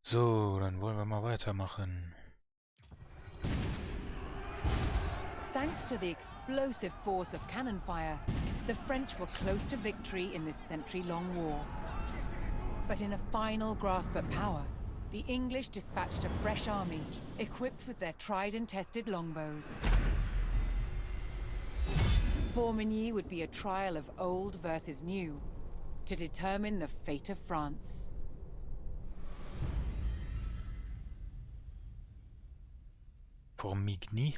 So, dann wollen wir mal weitermachen. Thanks to the explosive force of cannon fire, the French were close to victory in this century-long war. But in a final grasp at power, the English dispatched a fresh army, equipped with their tried and tested longbows. Formigny would be a trial of old versus new, to determine the fate of France. Formigny.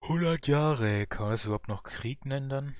$100, kann man das überhaupt noch Krieg nennen dann?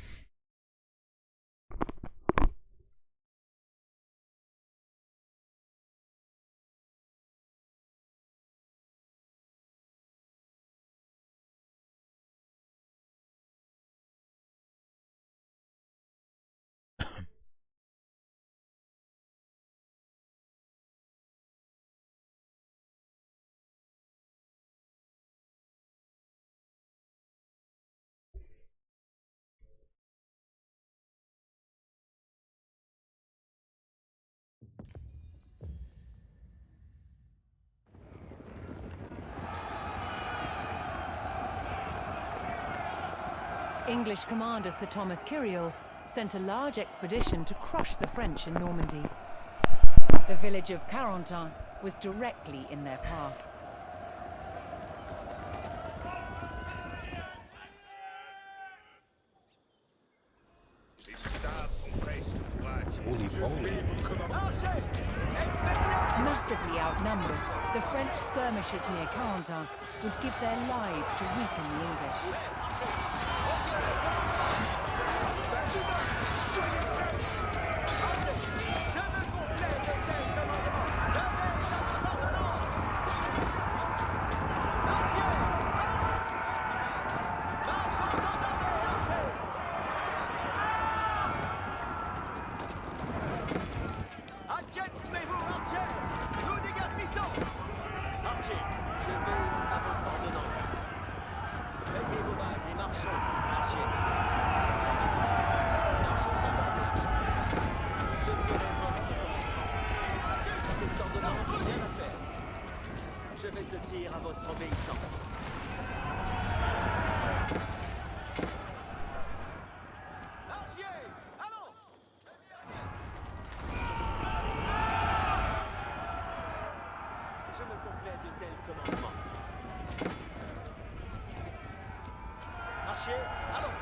English commander Sir Thomas Kiriel sent a large expedition to crush the French in Normandy. The village of Carentan was directly in their path. Holy moly. Massively outnumbered, the French skirmishers near Carentan would give their lives to weaken the English. Je vais de tir à votre obéissance. Marchiez! Allons! Je me complais de tels commandements. Marchiez! Allons!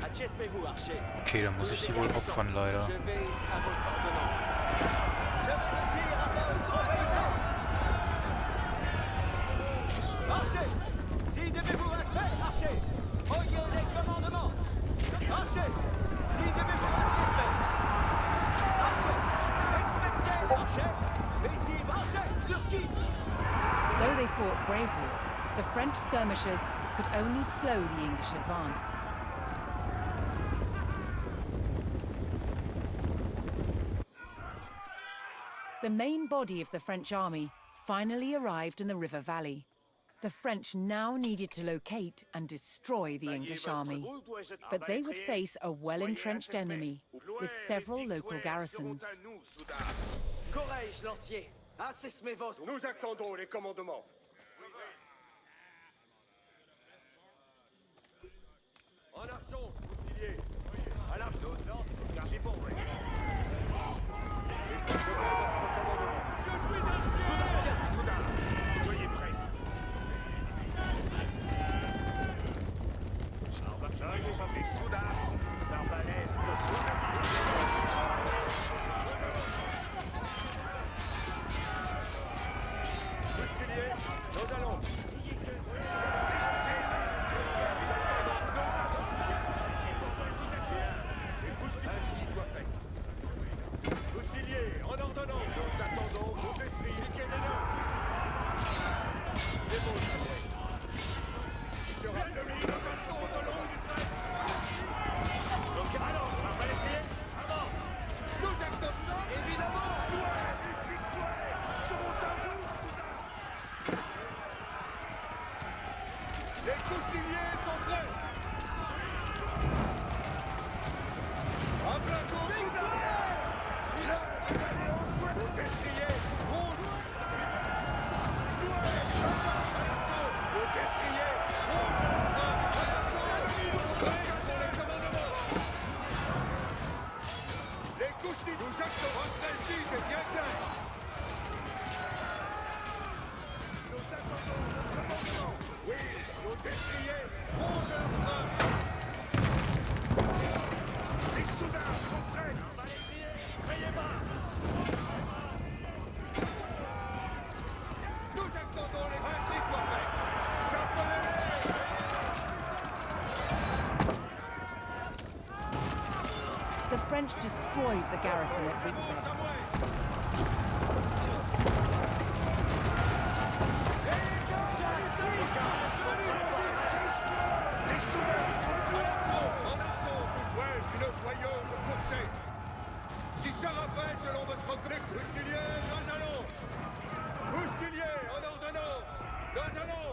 Achèvez-vous, archer. Okay, dann muss ich die wohl opfern, leider. Je veille à vos ordonnances. Je me tire à votre obéissance. Marchez! Si devez-vous archer! Oyez les commandements! Marchez! Si devez-vous archer! Marchez! Expectez archer! Ici, marchez! Sur qui? Though they fought bravely, the French skirmishers could only slow the English advance. The main body of the French army finally arrived in the river valley. The French now needed to locate and destroy the English army. But they would face a well-entrenched enemy with several local garrisons. Courage, lancier! Assesmez vos... Nous attendons les commandements. En arçon! Bouclier. À l'arche nos lances, chargez-vous. Je suis un chien! Soudain, soyez prêts. Les soudards sont arbalèstes, Bouclier. Coustiliers sont prêts. À plein tour, Soudain. Aux destriers, rouge. Aux destriers, rouge. Prêts pour les commandements. Les coustiliers, nous actons votre récit, c'est bien clair. Nous attendons le commandement. Oui, nos destriers, rouge. Les soldats sont prêts. On va les crier, criez bas. Nous attendons les ainsi soient faits. Chapelez-les. The French destroyed the garrison at Rickbeck. Si ça rappelle selon votre clé, Coustilier, nous allons. Coustilier, en ordonnance, nous allons.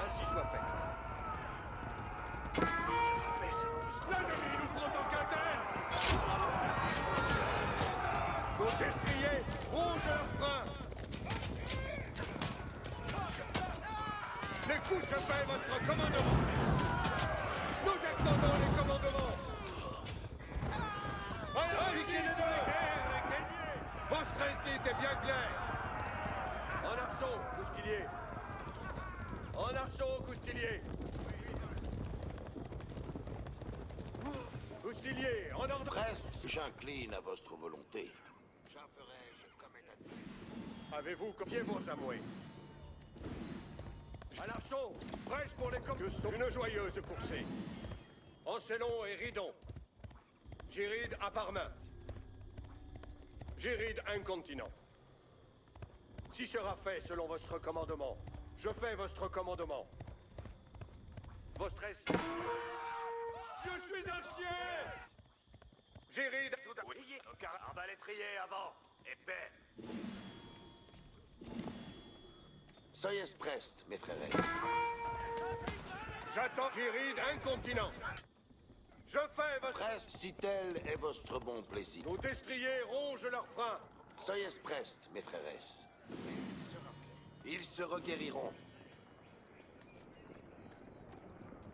Ainsi soit fait. Si ça rappelle selon votre l'ennemi nous prend en quintaine. Nos destriers, rouge leur frein. Les coups, je fais votre commandement. Nous attendons les commandements. Votre récit est bien clair. En arceau, Coustilier. En arceau, Coustilier. Coustilier, en ordre. Presque, j'incline à votre volonté. J'en ferai-je comme est admis. Avez-vous confié vos amoués? À l'arceau, presse pour les que sont une joyeuse coursée. Ancellon et Ridon. Gyride à part main. Gyride incontinent. Si sera fait selon votre commandement, je fais votre commandement. Votre est... Je suis un chien! Gyride... Oui, on va les trier avant. Épais. Soyez prest, mes frères. J'attends Gyride incontinent. Je fais votre... Presque, si tel est votre bon plaisir. Nos destriers rongent leurs freins. Soyez prest, mes frères. Ils se reguériront.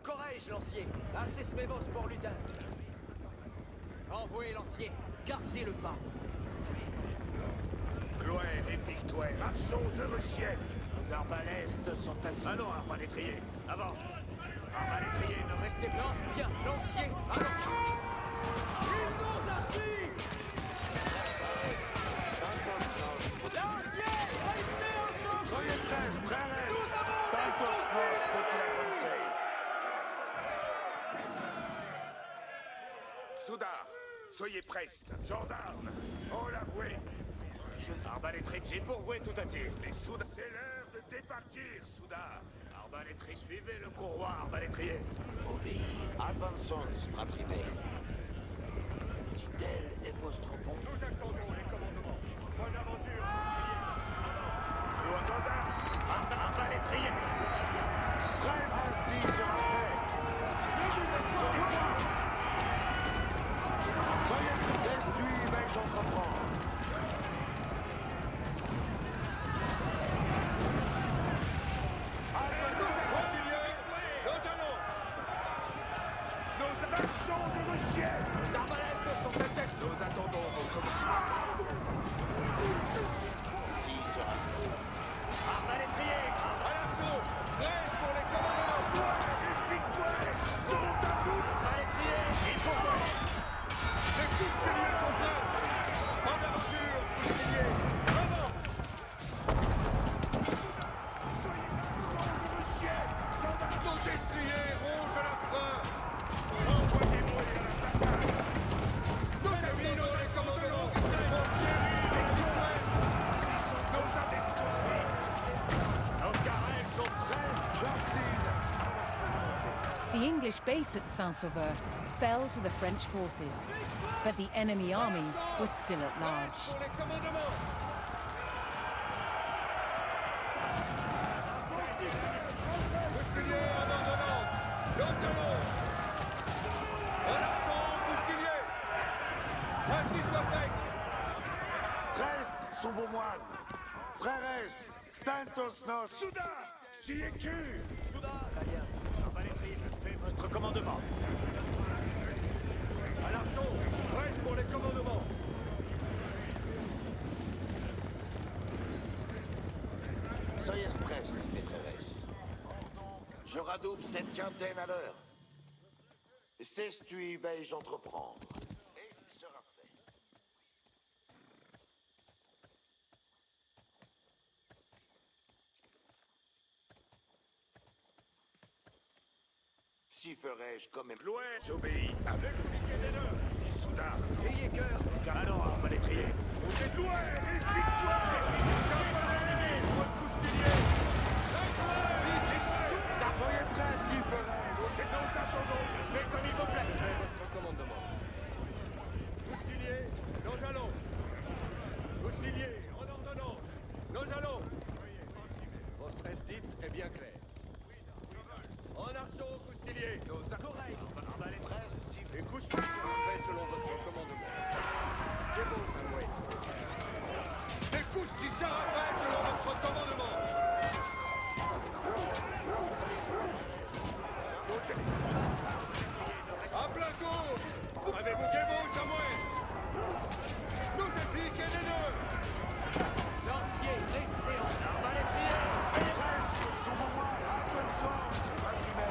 Courage, lancier. Assez smevos pour Lutin. Envoyez lancier. Gardez le pas. Gloire et victoire. Marchons de Ruchienne. Les arbalèstes sont à... Allons, arbalétrier. Avant. Arbalétrier, ne restez pas. Lance bien, lancier. Allons. Ils nous archis. Lancier, restez ensemble. Soyez prest, frères. Nous avons Passos nos petit conseil. Soudard, soyez prest. Gendarme, oh l'avoué. Arbalétrier, j'ai pourvoué tout à dire. Les soudards, c'est l'heure de départir, soudard. Arbalétrier, suivez le courroie, arbalétrier. Obéis, avançons, fratribe. Si tel est votre bon... Nous attendons les commandements. Bonne aventure, Gloire gendarme, arbalétrier. Prest, ainsi sera fait. Soyez prest, tu vais entreprendre. Les arbalèstes sont à test. Nous attendons votre commandement. Si sera fait. Arbalétrier, à l'assaut. Prêt pour les commandements. Une victoire seront à nous. Arbalétrier, il faut quoi? Les coustiliers sont prêts. En aventure, coustiliers. Avant. Soyez marchands de Ruchienne. Gendarmes, nos destriers rongent la frein. Envoyez-moi à la bataille. Nos amis, nos commandements. Nos adeptes conduits. Nos carènes sont prêts. Jacqueline. The English base at Saint-Sauveur fell to the French forces, but the enemy army was still at large. Pour les commandements. Coustiliers en ordre. moine. Frères, tantos nos. Soudain, stiécu. Soudain, Valien. Arbalétrier, je fais votre commandement. À l'archon, presse pour les commandements. Soyez prestes, mes frères. Je radouble cette quintaine à l'heure. Sais-tu vais-je entreprendre? Et il sera fait. Si ferais-je comme... Loin, j'obéis. Avec le piquet des deux. Et soudain. Ayez cœur. Alors, arbalétrier. Vous êtes loin et victoire. Je suis champion pour le coustinier. Soyez prêts, si ferais. Nous attendons. Faites comme il vous plaît. Faites votre commandement. Coustinier, nous allons. Coustinier, en ordonnance. Nous allons. Votre stress dit est bien clair. En arceau, coustinier. Nos oreilles. Presque, si Les coustiniers seront faits selon votre commandement. C'est beau, Samoué. Les coustiniers seront faits selon votre commandement. À plein tour. Avez-vous bien beau, Samoué? Nous appliquez les deux. Lancier, restez en arbalétrier. presque, son moment, à bonne sens, imprimé.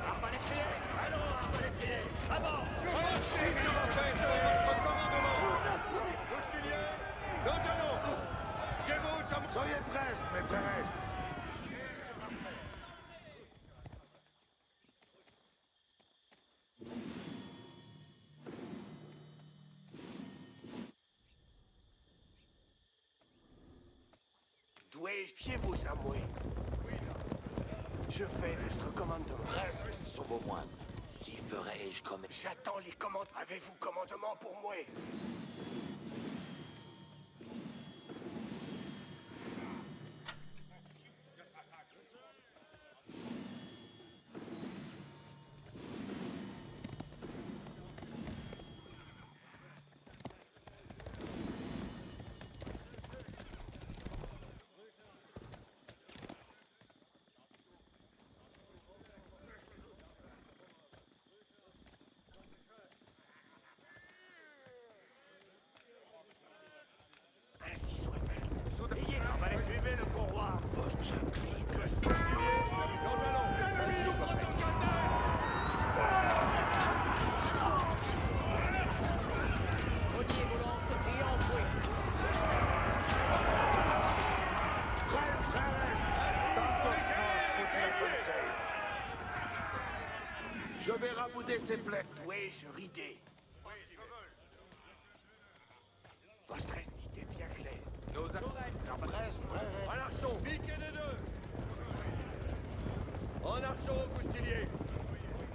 Arbalétrier. Alors, arbalétrier. Avant. Ainsi sera fait selon votre commandement. Coustinier, nous allons. Chez vous, Samoué. Soyez prestes, mes frères. Dois-je fiez-vous, Samoué? Je fais votre commandement. Presque, son beau moine. Si ferais-je comme... J'attends les commandes. Avez-vous commandement pour moi? Ainsi soit fait. Ayez, arbalétrier, suivez le courroie. J'incline. Coustinier, nous allons. Ainsi soit fait. Reniez vos lances et envoyez. Presque, frères. Tantos nos, continue conseil. Je vais rabouter ces plaies. Dois-je rider? Votre stress dit est bien clair. Nos oreilles, presque, frères. À l'archon, piquez des deux. En archon, coustinier.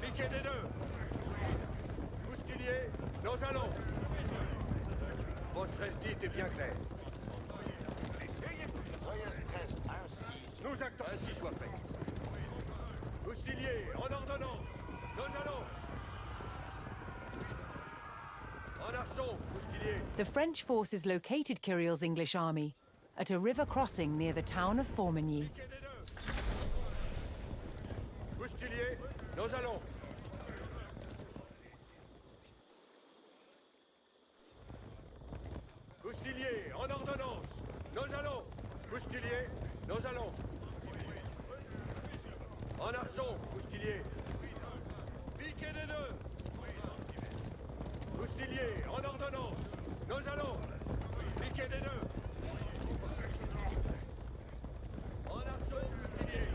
Piquez des deux. Coustinier, nous allons. Votre stress dit est bien clair. Soyez prestes, ainsi. Nous actons. Ainsi soit fait. Coustinier, en ordonnance. Nous allons. En archon, coustinier. The French forces located Kyriel's English army at a river crossing near the town of Formigny. Piquez des deux. Coustinier, nous allons. Coustinier, en ordonnance. Nous allons. Coustinier, nous allons. En archon, coustinier. Piquez des deux. Coustinier, en ordonnance. Nous allons. Piquez des deux. En archon, coustinier.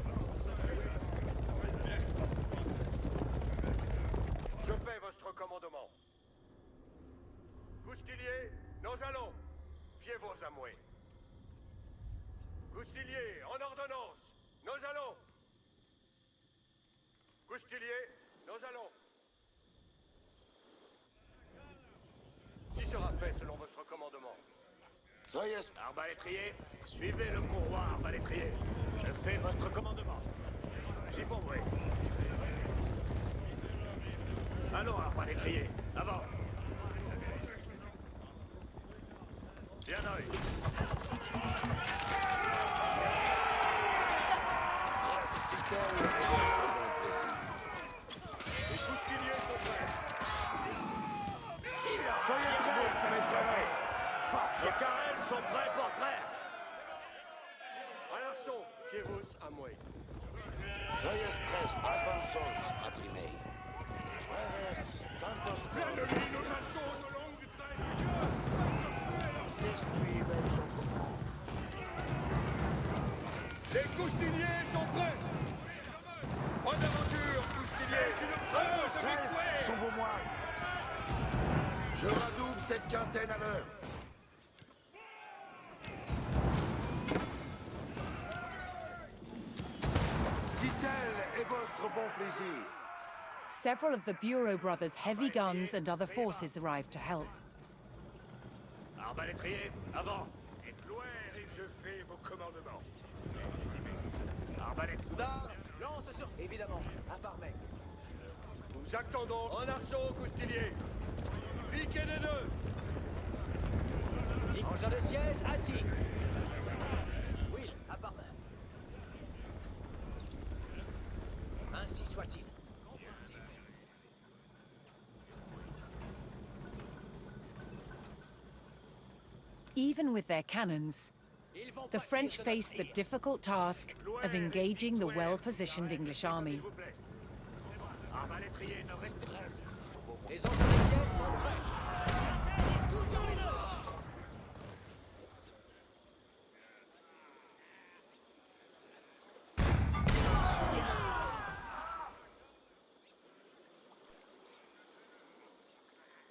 Je fais votre commandement. Coustinier, nous allons. Fiez-vous à moi. Coustinier, en ordonnance. Nous allons. Coustinier, nous allons. Si sera fait selon votre commandement. Soyez Arbalétrier, suivez le courroie, arbalétrier. Je fais votre commandement. J'y pourrai. Allons, arbalétrier, avant. garçons, fiez-vous à moi. Soyez prest, avanzons, fratri mei. Freres, tantos nos. Nos assauts de longue traîne. S'estui, bel j'entreprends. Les coustiniers sont prêts. En aventure, coustiniers. Heureuse Prest, victoire. sont vos moines. Je radouble cette quintaine à l'heure. Si tel est votre bon plaisir. Several of the Bureau brothers' heavy guns and other forces arrived to help. Arbalétrier, avant. Loin et je fais vos commandements. Arbalète. Soudain, lance sur... Évidemment, à part mec. Nous attendons en arceau, coustinier. Piquez les deux. Engin de siège, assis. Will, à part main. Ainsi soit-il. Even with their cannons, the French faced the difficult task of engaging the well-positioned English army. Arbalétrier, ne restez pas. Les engins de siège sont prêts.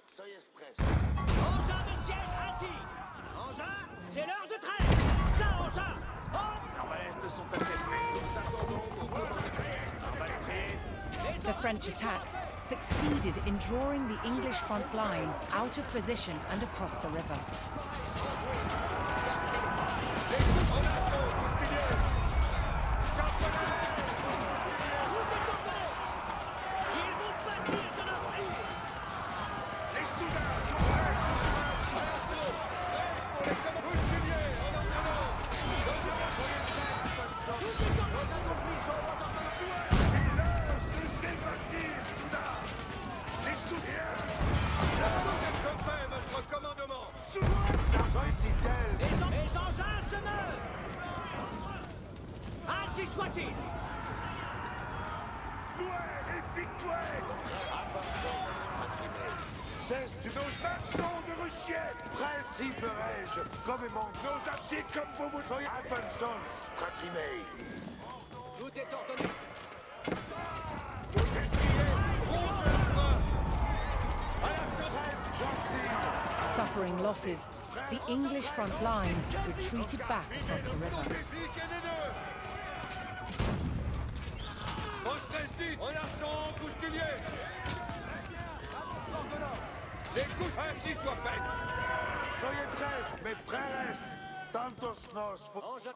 Soyez prest. Engin de siège, assis. Engin, c'est l'heure de trêve. Ça, engin. Les arbalètes sont accessibles. Nous attendons vos commandements. Arbalétrier. The French attacks succeeded in drawing the English front line out of position and across the river. Les engins se meuvent. Ainsi soit-il. Gloire et victoire. Cesse de nos marchands de ruchiette. Prête, si ferai-je, comme mon nos aciers comme vous vous soyez. Avanzons, fratri mei. Tout est ordonné. Suffering losses, the English front line retreated back across the river. Piquez les deux. Postresti, en arçon, coustinier. Les couches ainsi soient faites. Soyez prêts, mes frères. Tantos nos.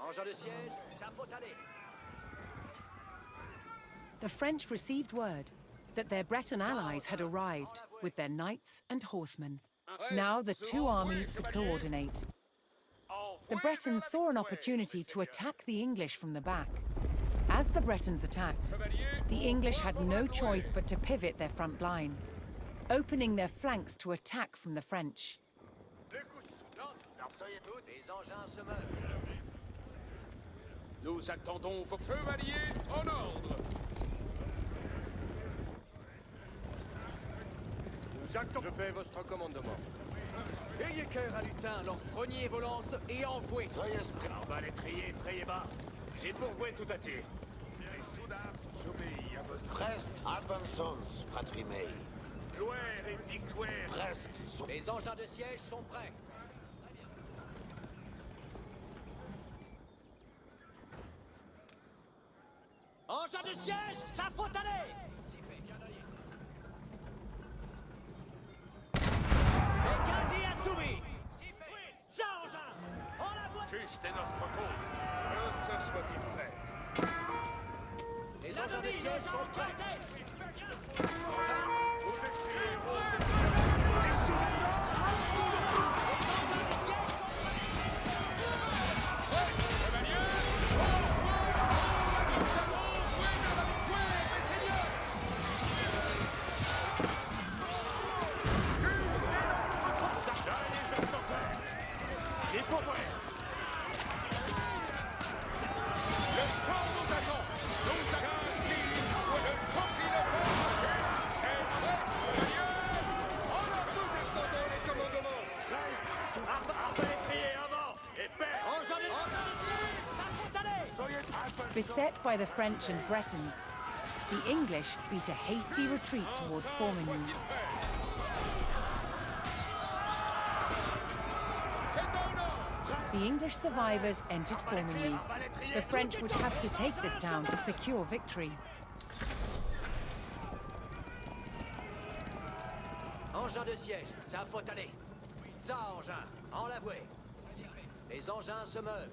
Engin de siège, ça faut aller. The French received word that their Breton allies had arrived with their knights and horsemen. Now the two armies could coordinate. The Bretons saw an opportunity to attack the English from the back. As the Bretons attacked, the English had no choice but to pivot their front line, opening their flanks to attack from the French. Les engins se meuvent. Nous attendons vos chevaliers en ordre. Nous attendons. Je fais votre commandement. Ayez cœur à lutin, lance reniez vos lances et envouez. Soyez prêts. Arbalétrier, trayez bas. J'ai pourvoué tout à tir. Les soudards, j'obéis à votre Prest, avanzons, fratri mei. gloire et victoire. Prest, Les engins de siège sont prêts. Engins de siège, ça faut aller. C'est quasi assouvi. Ça, engin. En la voie. Juste est notre cause. Que ce soit-il fait. Les engins de siège sont prêts. Engin. Vos esprits Beset by the French and Bretons, the English beat a hasty retreat toward Formigny. The English survivors entered Formigny. The French would have to take this town to secure victory. Engin de siège, ça faut aller. Ça, engin, en l'avouer. Les engins se meuvent.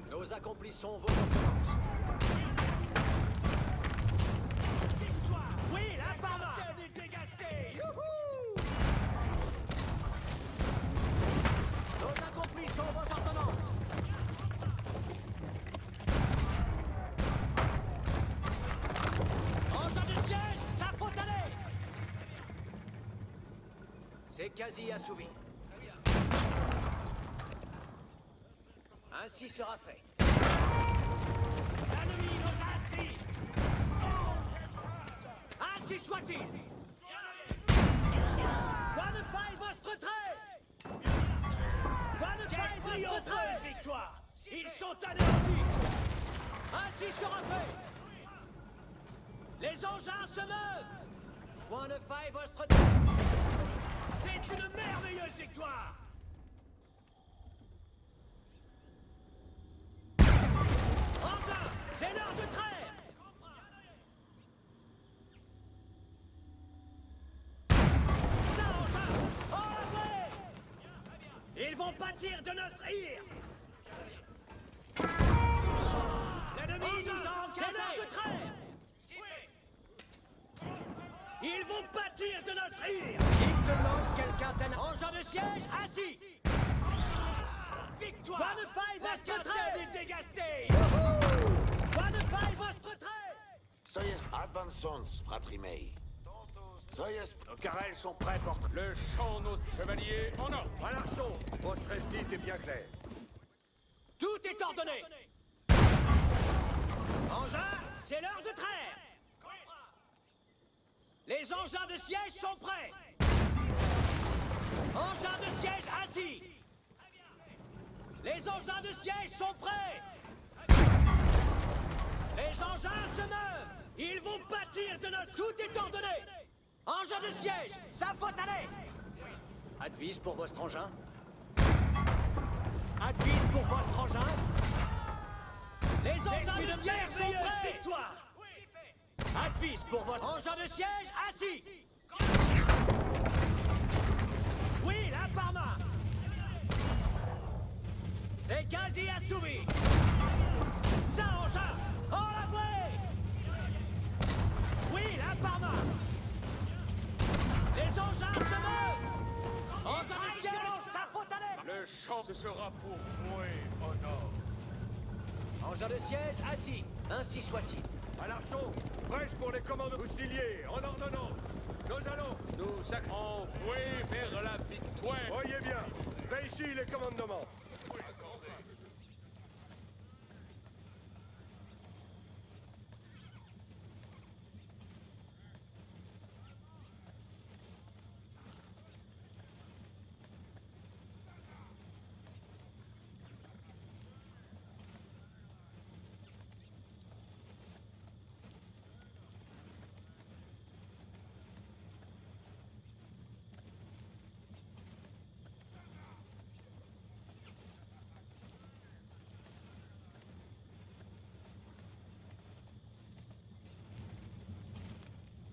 Nous accomplissons vos ordonnances. Oui, la Parma! Nous accomplissons vos ordonnances. Engin de siège, ça faut aller. C'est quasi assouvi. Ainsi sera fait. L'ennemi nous instille. Ainsi soit-il. Quoi ne faille votre trait. Quoi ne faille votre trait. Victoire. Ils sont anéantis. Ainsi sera fait. Les engins se meuvent. Point ne faille votre trait. C'est une merveilleuse victoire. Enfin, c'est l'heure de trêve. Ça, enfin, en vrai. Ils vont pâtir de notre ire. L'ennemi nous a encaissé. C'est l'heure de trêve. Ils vont pâtir de notre ire. Il te lance quelqu'un d'un engin de siège assis. Victoire. Quoi ne faille votre trait. Dégasté. Quoi ne faille votre trait. Soyez advancons, fratri mei. Soyez... Nos carrels sont prêts pour... Le champ, nos chevaliers, en ordre. À l'archon, votre esdite est bien clair. Tout est ordonné. Engins, c'est l'heure de trêve. Les engins de siège sont prêts. Engins de siège assis. Les engins de siège sont prêts. Les engins se meuvent. Ils vont pâtir de notre... Tout est ordonné. Engins de siège, ça faut aller. Advise pour votre engin. Advise pour votre engin. Les engins de siège sont prêts. Victoire. Advise pour votre engin de siège assis. Oui, la Parma. C'est quasi assouvi. Ça, engin, en l'avouer. Oui, la Parma. Les engins se meuvent. Engin de siège, ça faut aller. Le champ, ce sera pour moi, honneur. Engin de siège assis. Ainsi soit-il. À l'archon, prêche pour les commandos hostiliers, en ordonnance. Nous allons nous envoyer vers la victoire. Voyez bien, réussis les commandements.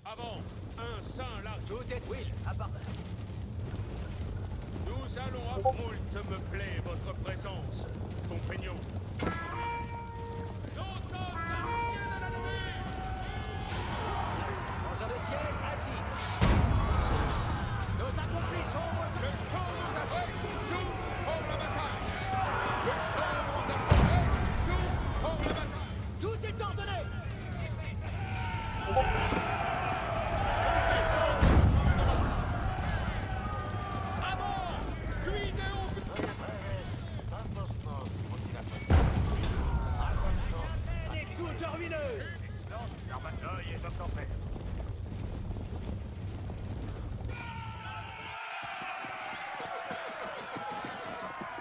Avant, un saint là. Tout est Will, à part. Nous allons à moult me plaît votre présence, compagnon. Nous sommes alliés de l'ennemi. Engin de siège assis. Nous accomplissons votre... Le champ nous adresse sous pour la bataille. Le champ nous adresse sous pour la bataille. Tout est ordonné.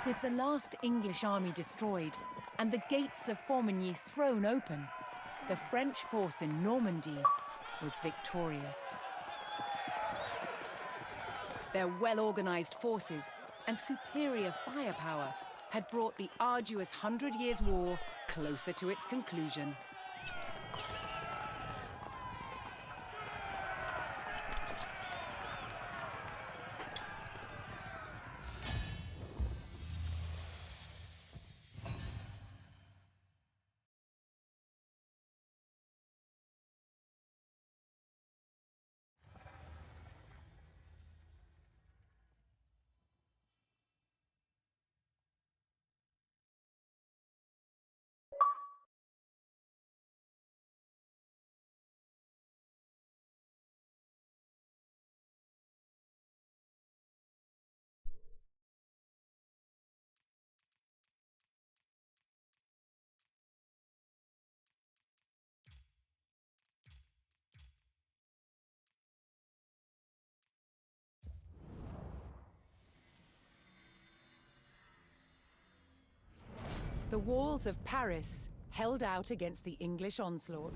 With the last English army destroyed and the gates of Formigny thrown open, the French force in Normandy was victorious. Their well-organized forces and superior firepower had brought the arduous 100 Years' War closer to its conclusion. The walls of Paris held out against the English onslaught.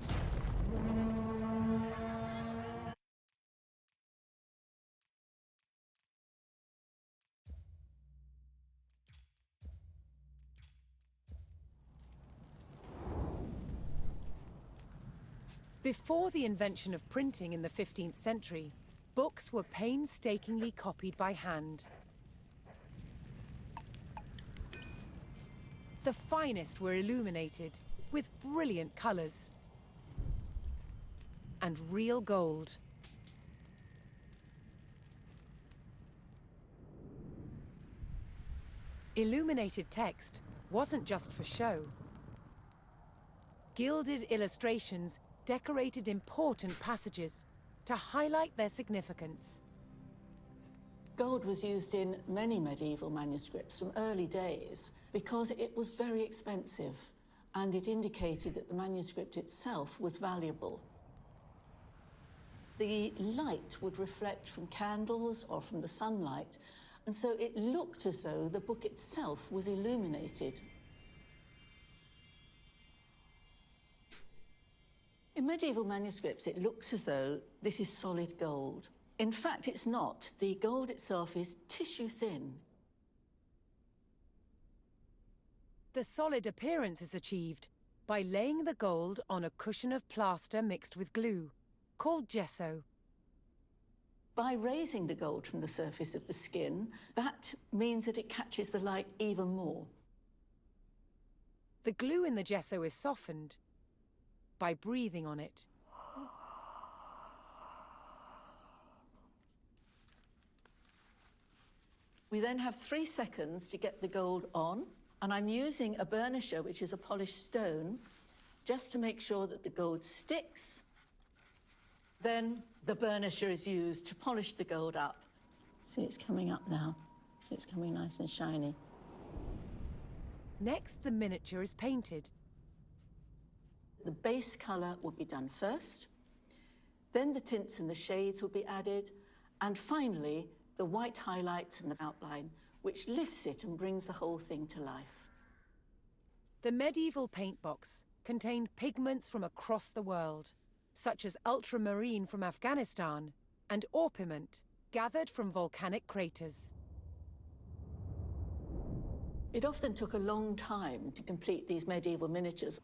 Before the invention of printing in the 15th century, books were painstakingly copied by hand. The finest were illuminated with brilliant colors and real gold. Illuminated text wasn't just for show. Gilded illustrations decorated important passages to highlight their significance. Gold was used in many medieval manuscripts from early days because it was very expensive and it indicated that the manuscript itself was valuable. The light would reflect from candles or from the sunlight, and so it looked as though the book itself was illuminated. In medieval manuscripts, it looks as though this is solid gold. In fact, it's not. The gold itself is tissue thin. The solid appearance is achieved by laying the gold on a cushion of plaster mixed with glue, called gesso. By raising the gold from the surface of the skin, that means that it catches the light even more. The glue in the gesso is softened by breathing on it. We then have 3 seconds to get the gold on, and I'm using a burnisher, which is a polished stone, just to make sure that the gold sticks. Then the burnisher is used to polish the gold up. See, it's coming up now. So it's coming nice and shiny. Next, the miniature is painted. The base colour will be done first, then the tints and the shades will be added, and finally, the white highlights and the outline, which lifts it and brings the whole thing to life. The medieval paint box contained pigments from across the world, such as ultramarine from Afghanistan and orpiment gathered from volcanic craters. It often took a long time to complete these medieval miniatures.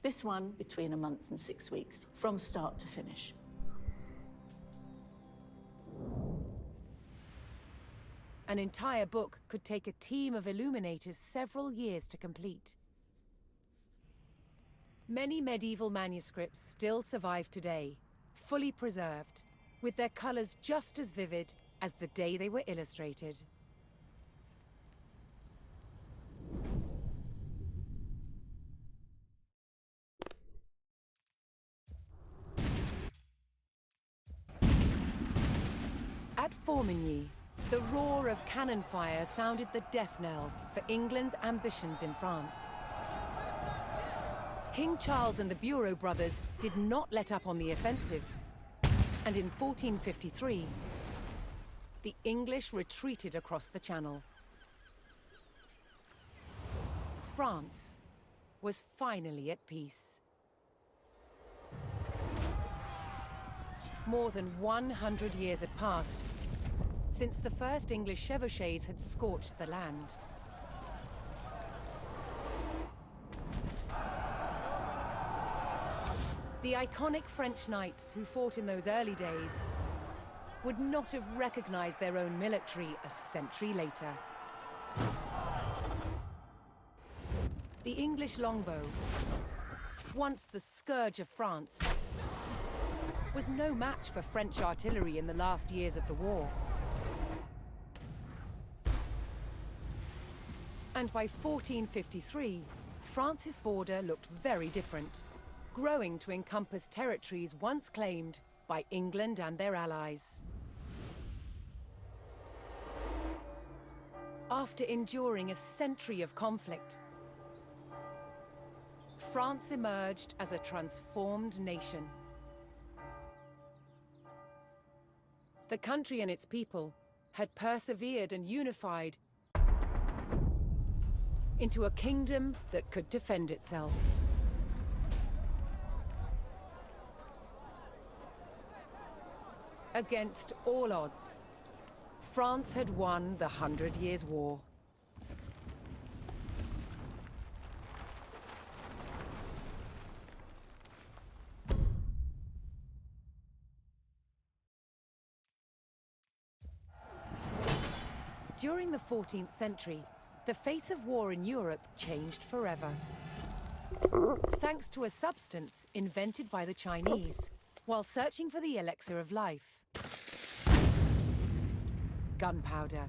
This one between a month and 6 weeks, from start to finish. An entire book could take a team of illuminators several years to complete. Many medieval manuscripts still survive today, fully preserved, with their colors just as vivid as the day they were illustrated. At Formigny, the roar of cannon fire sounded the death knell for England's ambitions in France. King Charles and the Bureau brothers did not let up on the offensive, and in 1453, the English retreated across the Channel. France was finally at peace. More than 100 years had passed since the first English chevauchés had scorched the land. The iconic French knights who fought in those early days would not have recognized their own military a century later. The English longbow, once the scourge of France, was no match for French artillery in the last years of the war. And by 1453, France's border looked very different, growing to encompass territories once claimed by England and their allies. After enduring a century of conflict, France emerged as a transformed nation. The country and its people had persevered and unified into a kingdom that could defend itself. Against all odds, France had won the 100 Years' War. During the 14th century, the face of war in Europe changed forever. Thanks to a substance invented by the Chinese while searching for the elixir of life: gunpowder.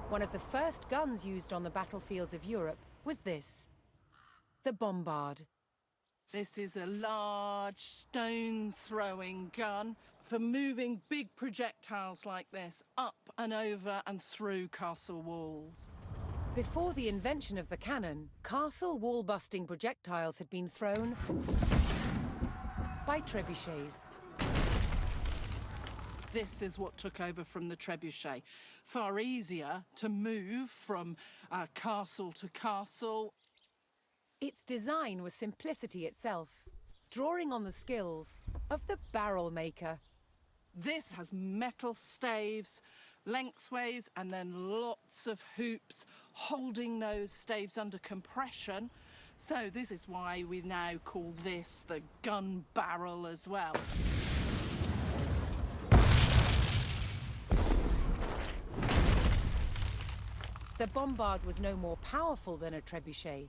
One of the first guns used on the battlefields of Europe was this, the bombard. This is a large stone-throwing gun for moving big projectiles like this up and over and through castle walls. Before the invention of the cannon, castle wall-busting projectiles had been thrown by trebuchets. This is what took over from the trebuchet. Far easier to move from castle to castle. Its design was simplicity itself, drawing on the skills of the barrel maker. This has metal staves lengthways and then lots of hoops holding those staves under compression. So this is why we now call this the gun barrel as well. The bombard was no more powerful than a trebuchet,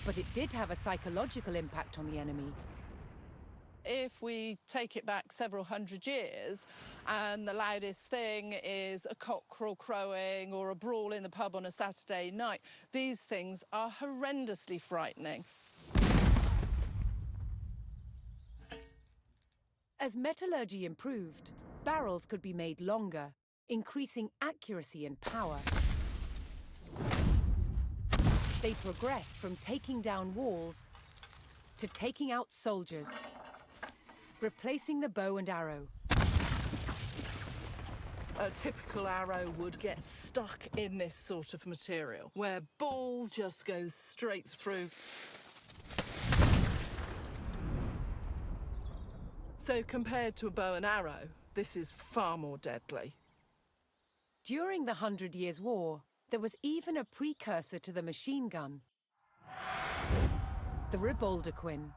but it did have a psychological impact on the enemy. If we take it back several hundred years and the loudest thing is a cockerel crowing or a brawl in the pub on a Saturday night, these things are horrendously frightening. As metallurgy improved, barrels could be made longer, increasing accuracy and power. They progressed from taking down walls to taking out soldiers, replacing the bow and arrow. A typical arrow would get stuck in this sort of material, where ball just goes straight through. So compared to a bow and arrow, this is far more deadly. During the 100 Years' War, there was even a precursor to the machine gun, the Riboldequin.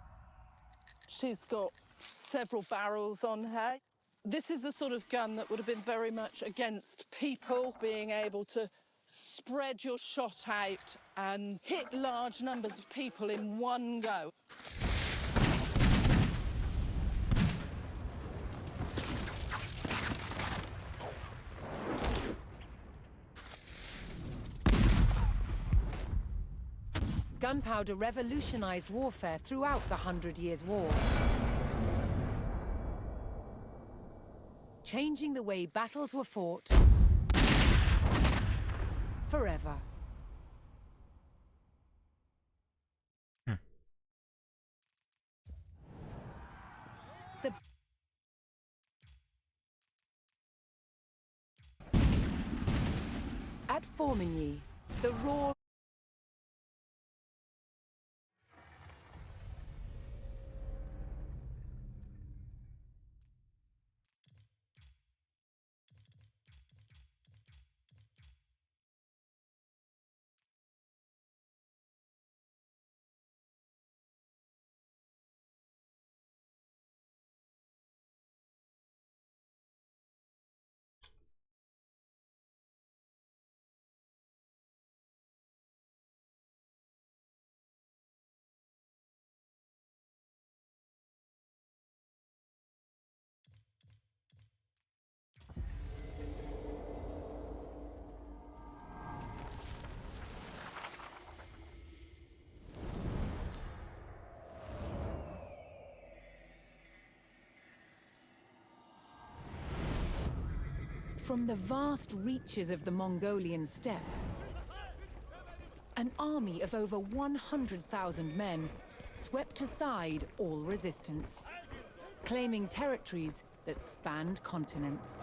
She's got several barrels on her. This is the sort of gun that would have been very much against people being able to spread your shot out and hit large numbers of people in one go. Gunpowder revolutionized warfare throughout the 100 Years' War, changing the way battles were fought forever. At Formigny, The roar from the vast reaches of the Mongolian steppe, an army of over 100,000 men swept aside all resistance, claiming territories that spanned continents.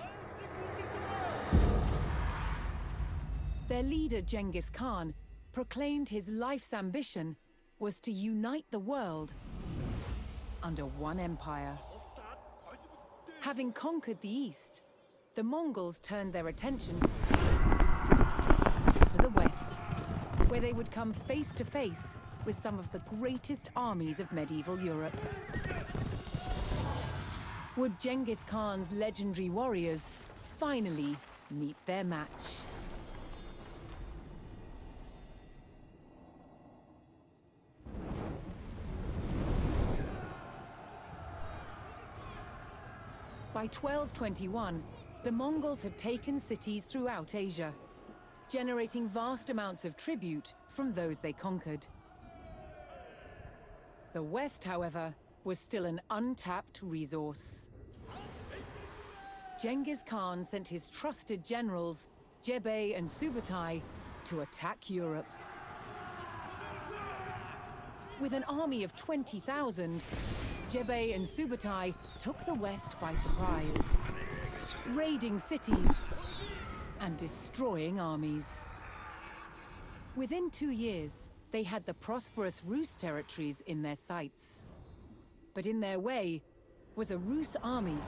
Their leader, Genghis Khan, proclaimed his life's ambition was to unite the world under one empire. Having conquered the East, the Mongols turned their attention to the West, where they would come face to face with some of the greatest armies of medieval Europe. Would Genghis Khan's legendary warriors finally meet their match? By 1221, the Mongols had taken cities throughout Asia, generating vast amounts of tribute from those they conquered. The West, however, was still an untapped resource. Genghis Khan sent his trusted generals, Jebei and Subutai, to attack Europe. With an army of 20,000, Jebei and Subutai took the West by surprise, raiding cities and destroying armies. Within 2 years, they had the prosperous Rus territories in their sights. But in their way was a Rus army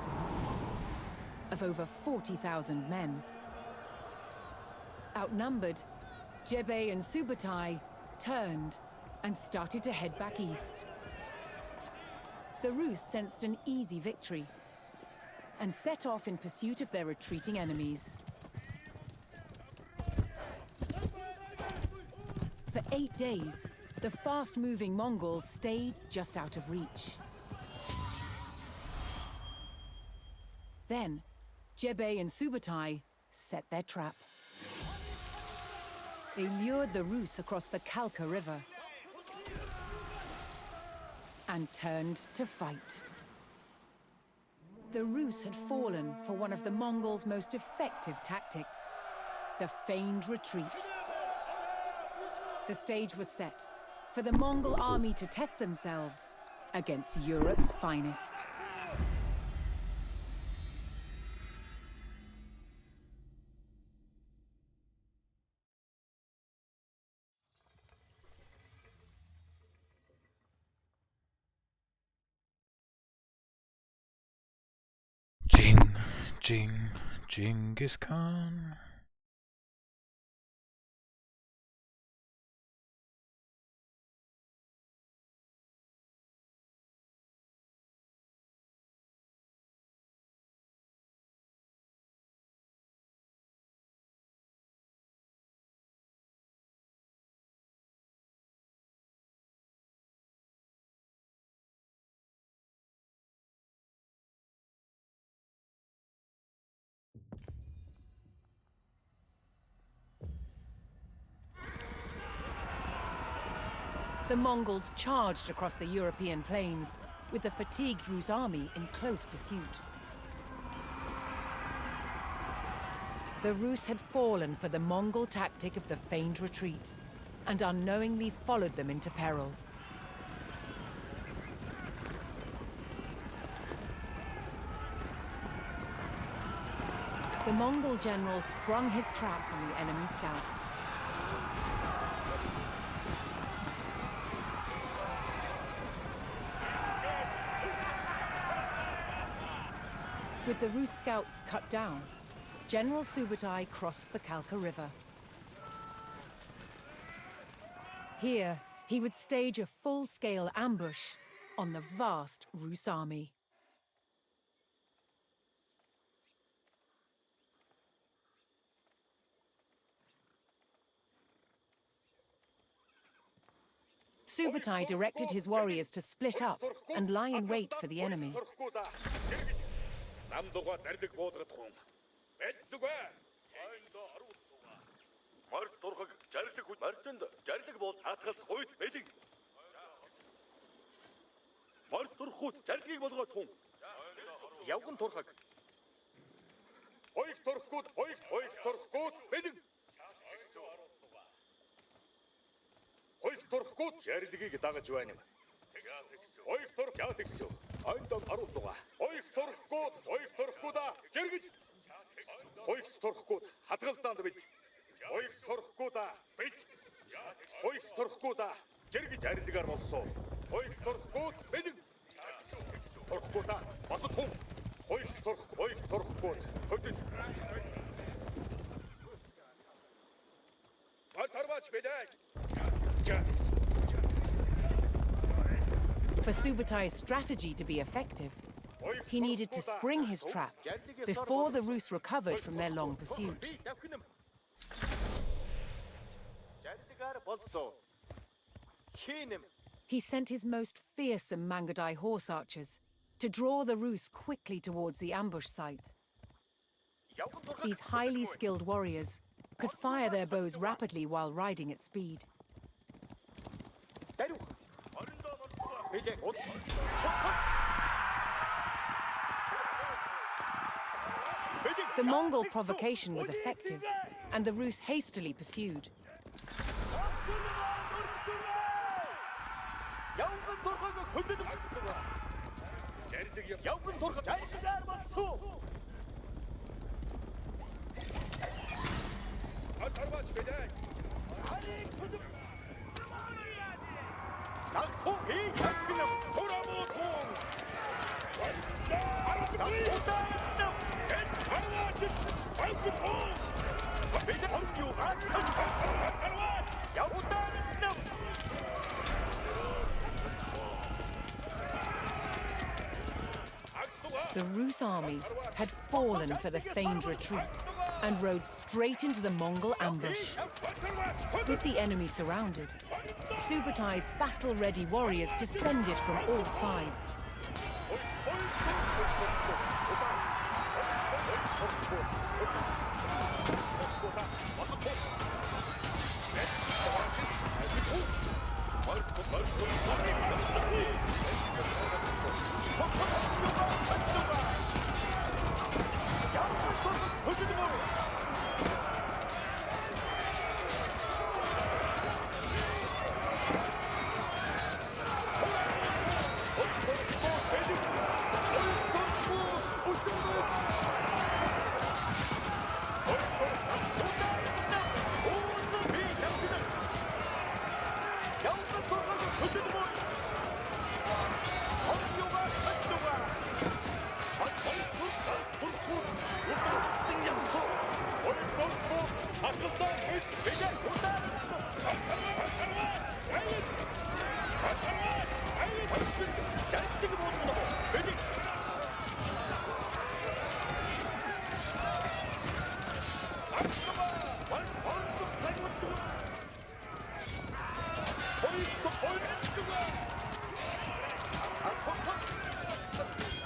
of over 40,000 men. Outnumbered, Jebei and Subutai turned and started to head back east. The Rus sensed an easy victory and set off in pursuit of their retreating enemies. For 8 days, the fast-moving Mongols stayed just out of reach. Then, Jebei and Subutai set their trap. They lured the Rus across the Kalka River and turned to fight. The Rus had fallen for one of the Mongols' most effective tactics, the feigned retreat. The stage was set for the Mongol army to test themselves against Europe's finest. Genghis Khan. The Mongols charged across the European plains, with the fatigued Rus army in close pursuit. The Rus had fallen for the Mongol tactic of the feigned retreat, and unknowingly followed them into peril. The Mongol general sprung his trap on the enemy scouts. With the Rus scouts cut down, General Subutai crossed the Kalka River. Here, he would stage a full-scale ambush on the vast Rus army. Subutai directed his warriors to split up and lie in wait for the enemy. Хоёрт турахгүй жарлигийг дагаж байна юм. Хоёрт турах яа тэгсв. Ойндон харуулга. Хоёрт турахгүй да. Жиргэж. Хоёрт турахгүй хадгалдаанд бэлж. Хоёрт турахгүй да. Бэлж. Хоёрт турахгүй да. Жиргэж жарлигаар болсон. Хоёрт турахгүй бэлэг. Турахгүй да. Бас тун. Хоёрт турахгүй. Хөдөл. Атарвач бэлэг. For Subutai's strategy to be effective, he needed to spring his trap before the Rus recovered from their long pursuit. He sent his most fearsome Mangadai horse archers to draw the Rus quickly towards the ambush site. These highly skilled warriors could fire their bows rapidly while riding at speed. The Mongol provocation was effective, and the Rus hastily pursued. The Rus army had fallen for the feigned retreat and rode straight into the Mongol ambush. With the enemy surrounded, Subutai's battle-ready warriors descended from all sides.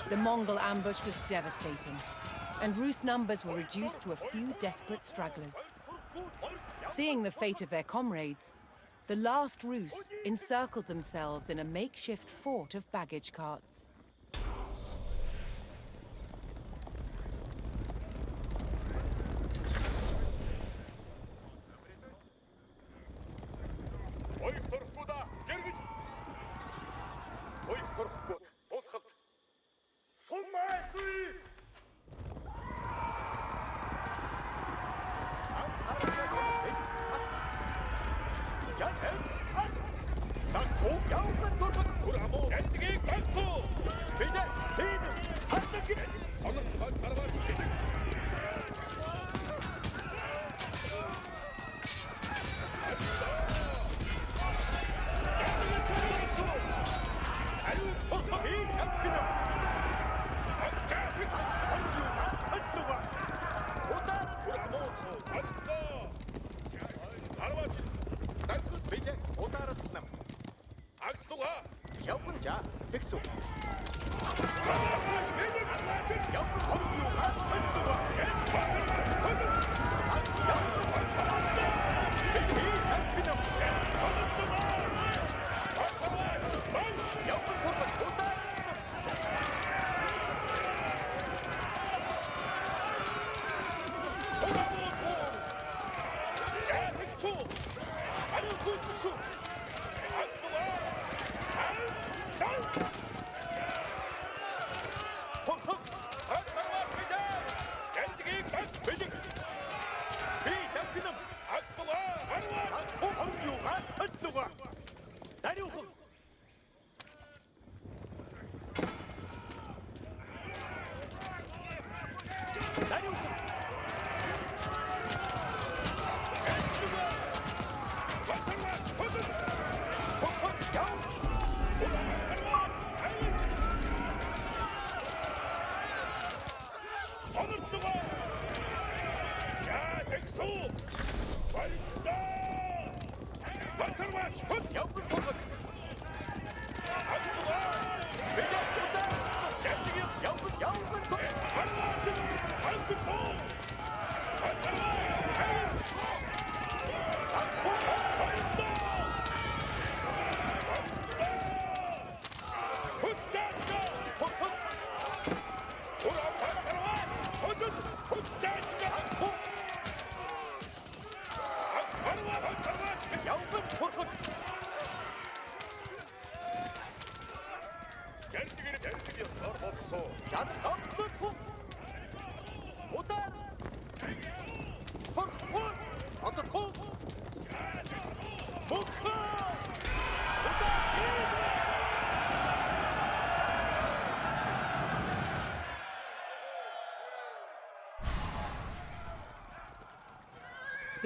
The Mongol ambush was devastating, and Rus numbers were reduced to a few desperate stragglers. Seeing the fate of their comrades, the last Rus encircled themselves in a makeshift fort of baggage carts. Дагсуу явган дургах бүр амуу. Jaldiгийг дагсуу. 자, 백수.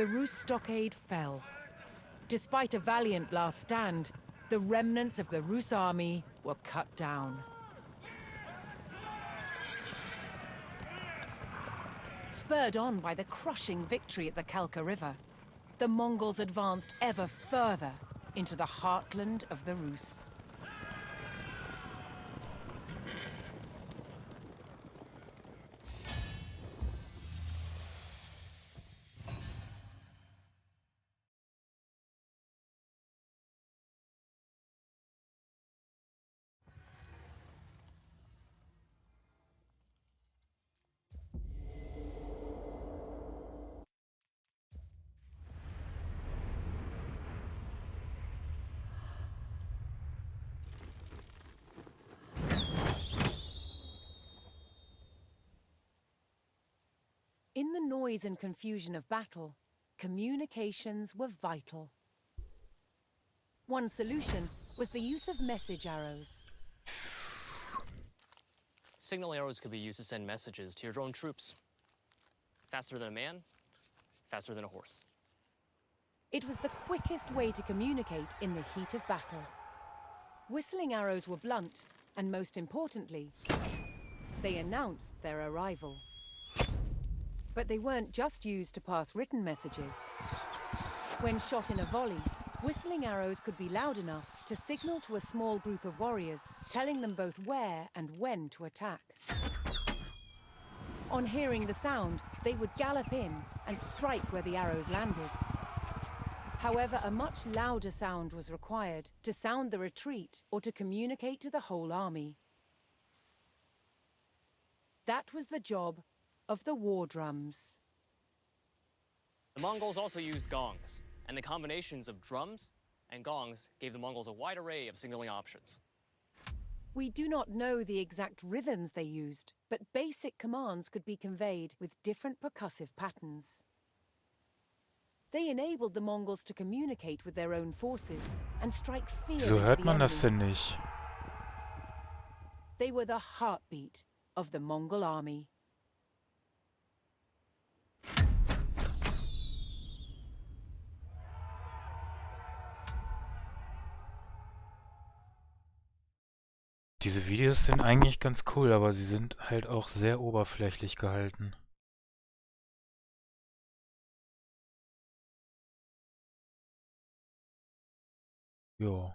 The Rus stockade fell. Despite a valiant last stand, the remnants of the Rus army were cut down. Spurred on by the crushing victory at the Kalka River, the Mongols advanced ever further into the heartland of the Rus. In the noise and confusion of battle, communications were vital. One solution was the use of message arrows. Signal arrows could be used to send messages to your drone troops. Faster than a man, faster than a horse. It was the quickest way to communicate in the heat of battle. Whistling arrows were blunt, and most importantly, they announced their arrival. But they weren't just used to pass written messages. When shot in a volley, whistling arrows could be loud enough to signal to a small group of warriors, telling them both where and when to attack. On hearing the sound, they would gallop in and strike where the arrows landed. However, a much louder sound was required to sound the retreat or to communicate to the whole army. That was the job of the war drums. The Mongols also used gongs, and the combinations of drums and gongs gave the Mongols a wide array of signaling options. We do not know the exact rhythms they used, but basic commands could be conveyed with different percussive patterns. They enabled the Mongols to communicate with their own forces and strike fear Wieso into hört the man enemy. das denn nicht? They were the heartbeat of the Mongol army. Diese Videos sind eigentlich ganz cool, aber sie sind halt auch sehr oberflächlich gehalten. Jo.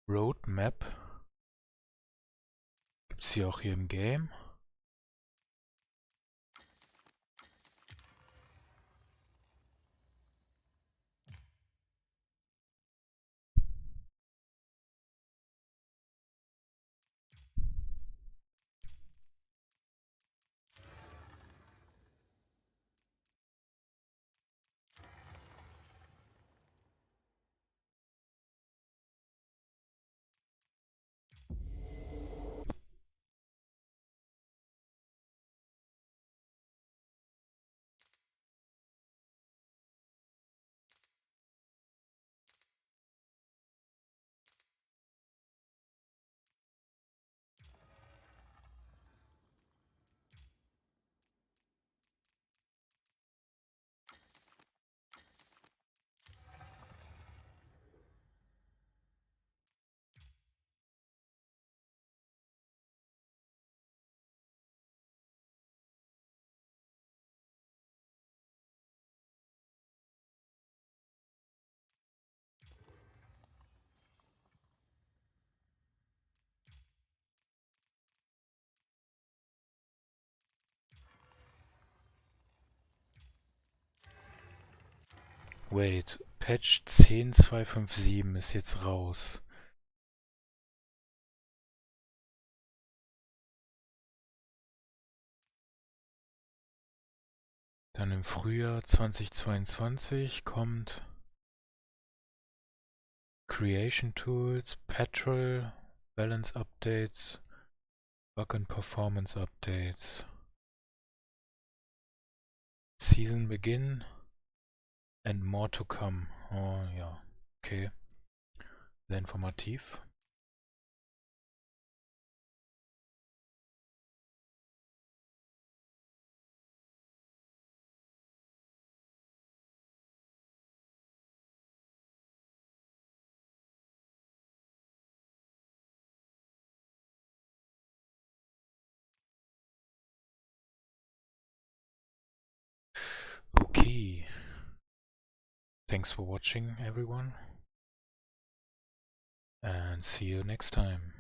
Roadmap. Gibt's die auch hier im Game? Wait, Patch 10.257 ist jetzt raus. Dann im Frühjahr 2022 kommt Creation Tools, Petrol, Balance Updates, Bug and Performance Updates. Season Begin and more to come. Oh ja, okay. Sehr informativ. Okay. Thanks for watching, everyone. And see you next time.